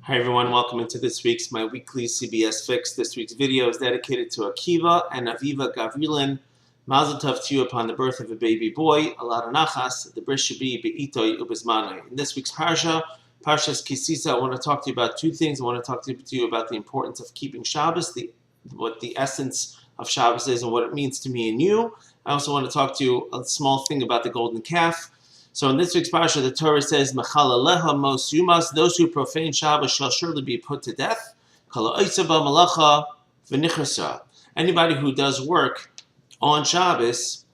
Hi everyone, welcome into this week's my weekly CBS Fix. This week's video is dedicated to Akiva and Aviva Gavrilin. Mazel tov to you upon the birth of a baby boy. Alar nachas, the bris should be be'itoi ubizmanoi. In this week's parsha, Parshas Sisa, I want to talk to you about two things. I want to talk to you about the importance of keeping Shabbos, what the essence of Shabbos is and what it means to me and you. I also want to talk to you a small thing about the golden calf. So in this week's parsha, the Torah says, "Mechalaleha mos yumas," those who profane Shabbos shall surely be put to death. Kala oitza b'malacha v'nichrasa. Anybody who does work on Shabbos,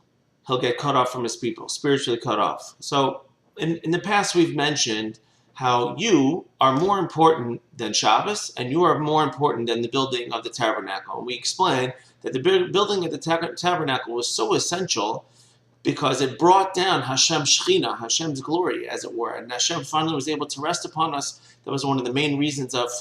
he'll get cut off from his people, spiritually cut off. So in the past, we've mentioned how you are more important than Shabbos, and you are more important than the building of the tabernacle. And we explained that the building of the tabernacle was so essential because it brought down Hashem's Shechina, Hashem's glory, as it were. And Hashem finally was able to rest upon us. That was one of the main reasons of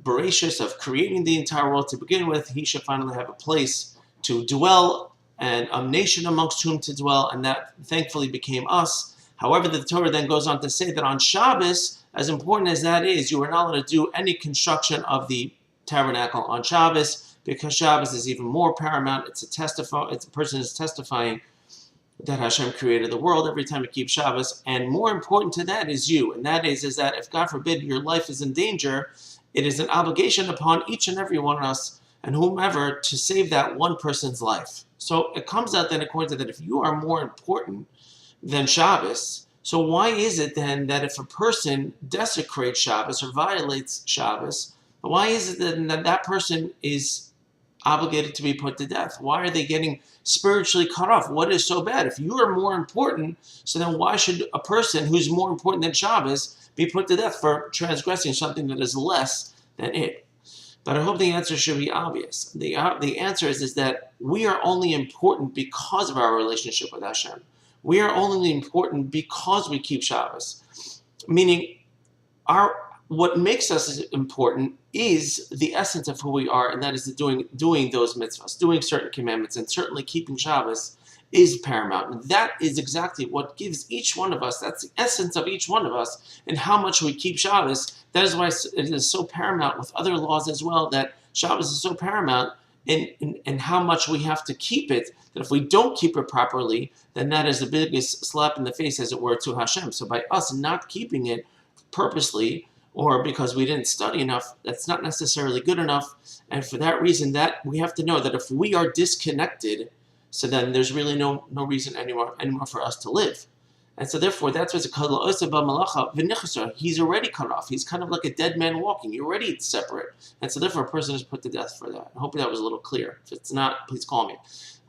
Bereshis, of creating the entire world to begin with. He should finally have a place to dwell and a nation amongst whom to dwell, and that thankfully became us. However, the Torah then goes on to say that on Shabbos, as important as that is, you are not allowed to do any construction of the tabernacle on Shabbos, because Shabbos is even more paramount. It's a person is testifying that Hashem created the world every time you keep Shabbos, and more important to that is you, and that is that if God forbid your life is in danger, it is an obligation upon each and every one of us and whomever to save that one person's life. So it comes out then according to that if you are more important than Shabbos, so why is it then that if a person desecrates Shabbos or violates Shabbos, why is it then that that person is obligated to be put to death? Why are they getting spiritually cut off? What is so bad? If you are more important, so then why should a person who's more important than Shabbos be put to death for transgressing something that is less than it? But I hope the answer should be obvious. The answer is that we are only important because of our relationship with Hashem. We are only important because we keep Shabbos. Meaning, what makes us important is the essence of who we are, and that is doing those mitzvahs, doing certain commandments, and certainly keeping Shabbos is paramount. And that is exactly what gives each one of us, that's the essence of each one of us, and how much we keep Shabbos. That is why it is so paramount with other laws as well, that Shabbos is so paramount in how much we have to keep it, that if we don't keep it properly, then that is the biggest slap in the face, as it were, to Hashem. So by us not keeping it purposely, or because we didn't study enough, that's not necessarily good enough. And for that reason, that we have to know that if we are disconnected, so then there's really no reason anymore for us to live. And so therefore, that's what's called malacha. He's already cut off. He's kind of like a dead man walking. You're already separate. And so therefore, a person is put to death for that. I hope that was a little clear. If it's not, please call me.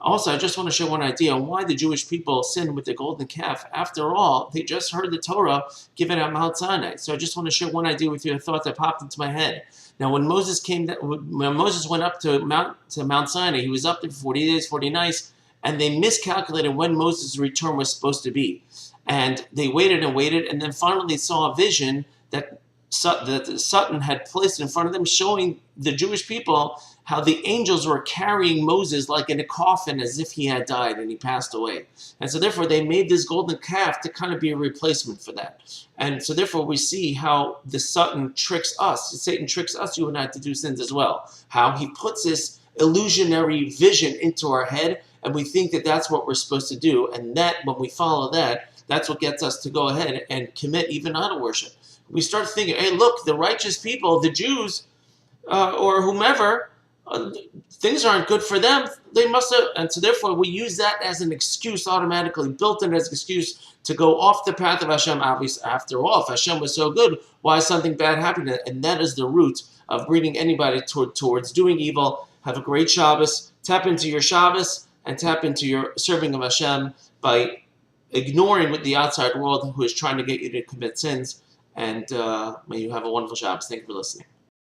Also, I just want to share one idea on why the Jewish people sinned with the golden calf. After all, they just heard the Torah given at Mount Sinai. So I just want to share one idea with you, a thought that popped into my head. Now, when Moses went up to Mount Sinai, he was up there for 40 days, 40 nights, and they miscalculated when Moses' return was supposed to be. And they waited and waited, and then finally saw a vision that the Satan had placed in front of them, showing the Jewish people how the angels were carrying Moses like in a coffin as if he had died and he passed away. And so therefore they made this golden calf to kind of be a replacement for that. And so therefore we see how the Satan tricks us. Satan tricks us, you and I, to do sins as well. How he puts this illusionary vision into our head, and we think that that's what we're supposed to do. And that, when we follow that, that's what gets us to go ahead and commit even idol worship. We start thinking, hey, look, the righteous people, the Jews, or whomever, things aren't good for them. They must have, and so therefore we use that as an excuse, automatically built in as an excuse to go off the path of Hashem. Obviously, after all, if Hashem was so good, why is something bad happening? And that is the root of bringing anybody towards doing evil. Have a great Shabbos. Tap into your Shabbos and tap into your serving of Hashem by ignoring what the outside world who is trying to get you to commit sins. And may you have a wonderful Shabbos. Thank you for listening.